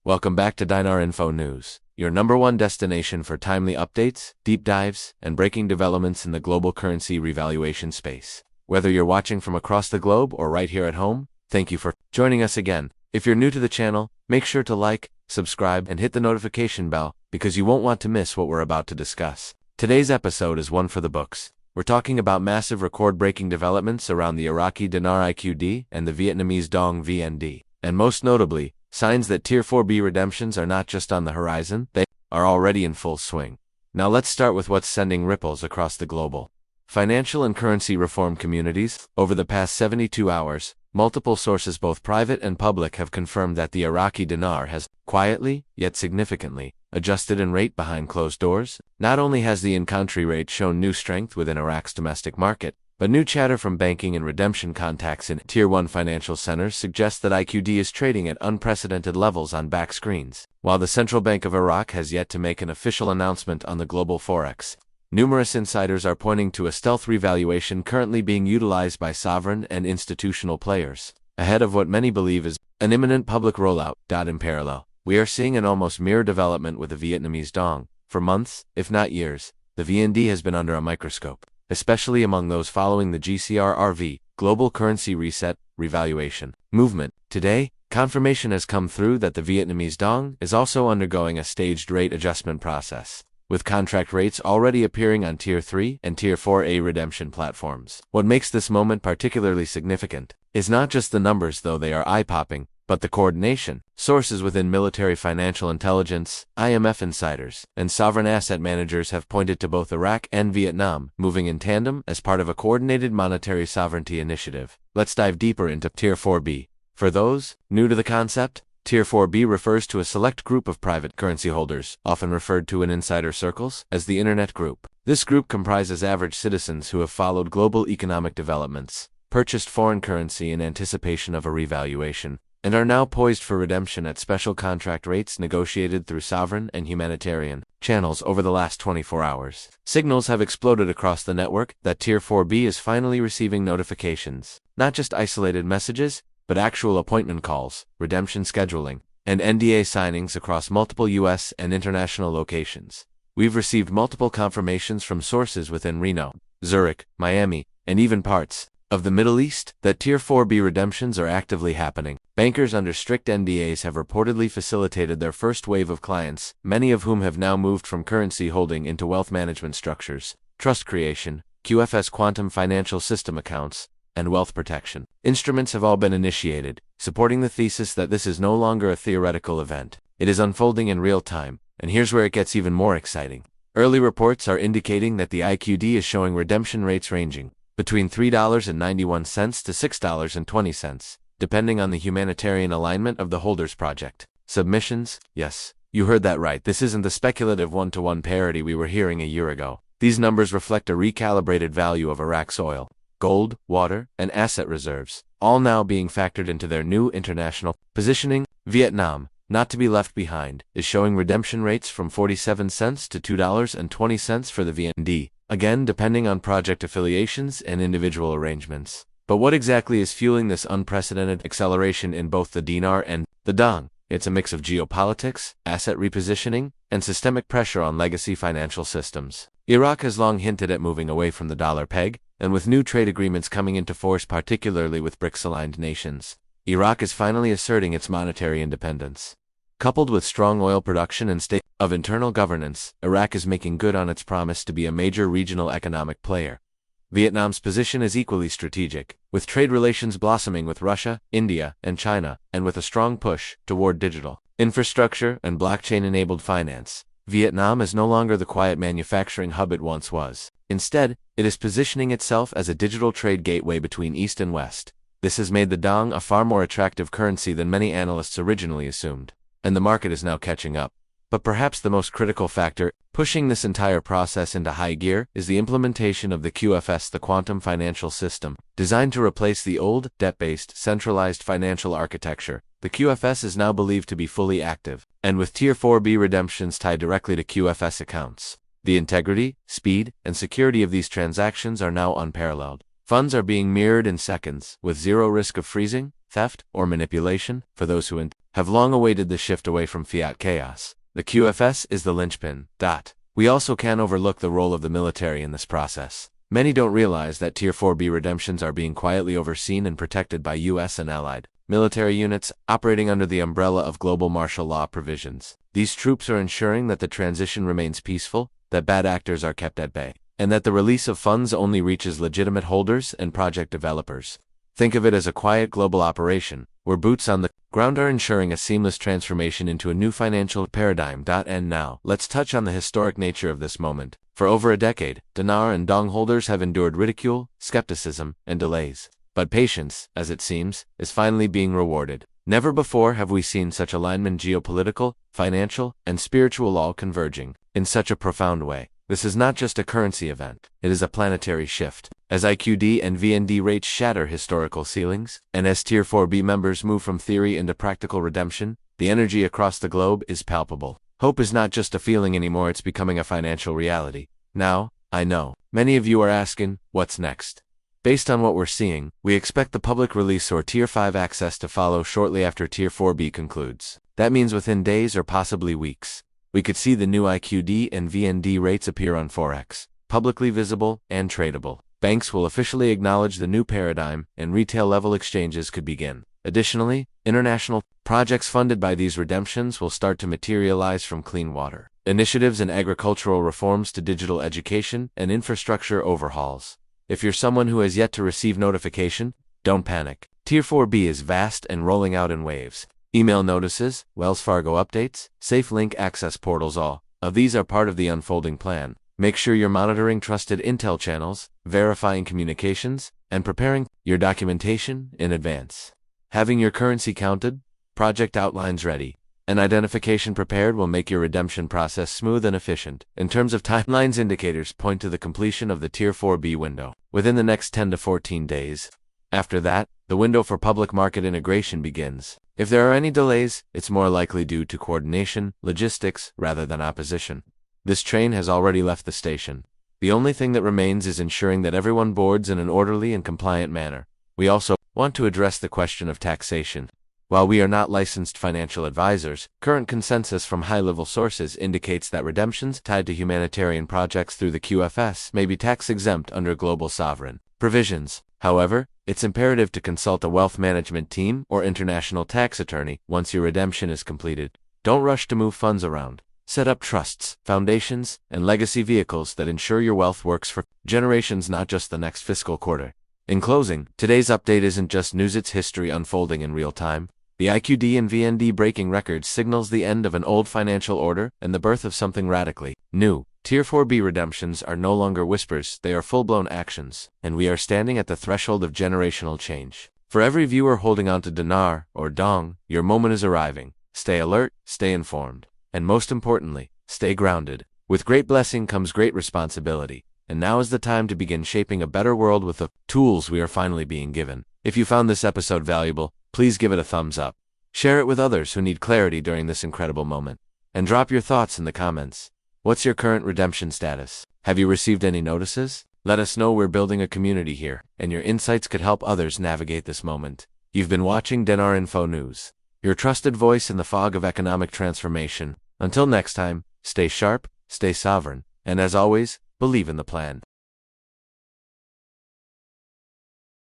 Welcome back to Dinar Info News, your #1 destination for timely updates, deep dives, and breaking developments in the global currency revaluation space. Whether you're watching from across the globe or right here at home, thank you for joining us again. If you're new to the channel, make sure to like, subscribe, and hit the notification bell because you won't want to miss what we're about to discuss. Today's episode is one for the books. We're talking about massive record-breaking developments around the Iraqi Dinar IQD and the Vietnamese Dong VND, and most notably, signs that Tier 4B redemptions are not just on the horizon, they are already in full swing. Now let's start with what's sending ripples across the global financial and currency reform communities. Over the past 72 hours, multiple sources, both private and public, have confirmed that the Iraqi dinar has, quietly, yet significantly, adjusted in rate behind closed doors. Not only has the in-country rate shown new strength within Iraq's domestic market, but new chatter from banking and redemption contacts in Tier 1 financial centers suggests that IQD is trading at unprecedented levels on back screens. While the Central Bank of Iraq has yet to make an official announcement on the global forex, numerous insiders are pointing to a stealth revaluation currently being utilized by sovereign and institutional players, ahead of what many believe is an imminent public rollout. In parallel, we are seeing an almost mirror development with the Vietnamese Dong. For months, if not years, the VND has been under a microscope, especially among those following the GCRRV, Global Currency Reset, Revaluation movement. Today, confirmation has come through that the Vietnamese Dong is also undergoing a staged rate adjustment process, with contract rates already appearing on Tier 3 and Tier 4A redemption platforms. What makes this moment particularly significant is not just the numbers, though they are eye-popping, but the coordination. Sources within military financial intelligence, IMF insiders, and sovereign asset managers have pointed to both Iraq and Vietnam moving in tandem as part of a coordinated monetary sovereignty initiative. Let's dive deeper into Tier 4B. For those new to the concept, Tier 4B refers to a select group of private currency holders, often referred to in insider circles as the Internet Group. This group comprises average citizens who have followed global economic developments, purchased foreign currency in anticipation of a revaluation, and are now poised for redemption at special contract rates negotiated through sovereign and humanitarian channels. Over the last 24 hours, signals have exploded across the network that Tier 4B is finally receiving notifications, not just isolated messages, but actual appointment calls, redemption scheduling, and NDA signings across multiple U.S. and international locations. We've received multiple confirmations from sources within Reno, Zurich, Miami, and even parts of the Middle East that Tier 4B redemptions are actively happening. Bankers under strict NDAs have reportedly facilitated their first wave of clients, many of whom have now moved from currency holding into wealth management structures, trust creation, QFS quantum financial system accounts, and wealth protection. Instruments have all been initiated, supporting the thesis that this is no longer a theoretical event. It is unfolding in real time, and here's where it gets even more exciting. Early reports are indicating that the IQD is showing redemption rates ranging between $3.91 to $6.20, depending on the humanitarian alignment of the holders project. Submissions? Yes, you heard that right. This isn't the speculative one-to-one parity we were hearing a year ago. These numbers reflect a recalibrated value of Iraq's oil, gold, water, and asset reserves, all now being factored into their new international positioning. Vietnam, not to be left behind, is showing redemption rates from 47 cents to $2.20 for the VND, again depending on project affiliations and individual arrangements. But what exactly is fueling this unprecedented acceleration in both the dinar and the dong? It's a mix of geopolitics, asset repositioning, and systemic pressure on legacy financial systems. Iraq has long hinted at moving away from the dollar peg, and with new trade agreements coming into force, particularly with BRICS-aligned nations, Iraq is finally asserting its monetary independence. Coupled with strong oil production and state of internal governance, Iraq is making good on its promise to be a major regional economic player. Vietnam's position is equally strategic, with trade relations blossoming with Russia, India, and China, and with a strong push toward digital infrastructure and blockchain-enabled finance. Vietnam is no longer the quiet manufacturing hub it once was. Instead, it is positioning itself as a digital trade gateway between East and West. This has made the dong a far more attractive currency than many analysts originally assumed, and the market is now catching up. But perhaps the most critical factor pushing this entire process into high gear is the implementation of the QFS, the quantum financial system, designed to replace the old, debt-based, centralized financial architecture. The QFS is now believed to be fully active, and with Tier 4B redemptions tied directly to QFS accounts, the integrity, speed, and security of these transactions are now unparalleled. Funds are being mirrored in seconds, with zero risk of freezing, theft, or manipulation for those who have long awaited the shift away from fiat chaos. The QFS is the linchpin. We also can't overlook the role of the military in this process. Many don't realize that Tier 4B redemptions are being quietly overseen and protected by U.S. and allied military units operating under the umbrella of global martial law provisions. These troops are ensuring that the transition remains peaceful, that bad actors are kept at bay, and that the release of funds only reaches legitimate holders and project developers. Think of it as a quiet global operation, where boots on the ground are ensuring a seamless transformation into a new financial paradigm. And now, let's touch on the historic nature of this moment. For over a decade, Dinar and Dong holders have endured ridicule, skepticism, and delays. But patience, as it seems, is finally being rewarded. Never before have we seen such alignment, geopolitical, financial, and spiritual, all converging in such a profound way. This is not just a currency event, it is a planetary shift. As IQD and VND rates shatter historical ceilings, and as Tier 4B members move from theory into practical redemption, the energy across the globe is palpable. Hope is not just a feeling anymore, it's becoming a financial reality. Now, I know, many of you are asking, what's next? Based on what we're seeing, we expect the public release or Tier 5 access to follow shortly after Tier 4B concludes. That means within days or possibly weeks, we could see the new IQD and VND rates appear on Forex, publicly visible and tradable. Banks will officially acknowledge the new paradigm, and retail-level exchanges could begin. Additionally, international projects funded by these redemptions will start to materialize, from clean water initiatives and agricultural reforms to digital education and infrastructure overhauls. If you're someone who has yet to receive notification, don't panic. Tier 4B is vast and rolling out in waves. Email notices, Wells Fargo updates, safe link access portals, all of these are part of the unfolding plan. Make sure you're monitoring trusted intel channels, verifying communications, and preparing your documentation in advance. Having your currency counted, project outlines ready, and identification prepared will make your redemption process smooth and efficient. In terms of timelines, indicators point to the completion of the Tier 4B window within the next 10 to 14 days. After that, the window for public market integration begins. If there are any delays, it's more likely due to coordination, logistics, rather than opposition. This train has already left the station. The only thing that remains is ensuring that everyone boards in an orderly and compliant manner. We also want to address the question of taxation. While we are not licensed financial advisors, current consensus from high-level sources indicates that redemptions tied to humanitarian projects through the QFS may be tax-exempt under global sovereign provisions. However, it's imperative to consult a wealth management team or international tax attorney once your redemption is completed. Don't rush to move funds around. Set up trusts, foundations, and legacy vehicles that ensure your wealth works for generations, not just the next fiscal quarter. In closing, today's update isn't just news, it's history unfolding in real time. The IQD and VND breaking records signals the end of an old financial order and the birth of something radically new. Tier 4B redemptions are no longer whispers, they are full-blown actions, and we are standing at the threshold of generational change. For every viewer holding on to Dinar or Dong, your moment is arriving. Stay alert, stay informed, and most importantly, stay grounded. With great blessing comes great responsibility, and now is the time to begin shaping a better world with the tools we are finally being given. If you found this episode valuable, please give it a thumbs up. Share it with others who need clarity during this incredible moment. And drop your thoughts in the comments. What's your current redemption status? Have you received any notices? Let us know, we're building a community here, and your insights could help others navigate this moment. You've been watching Dinar Info News, your trusted voice in the fog of economic transformation. Until next time, stay sharp, stay sovereign, and as always, believe in the plan.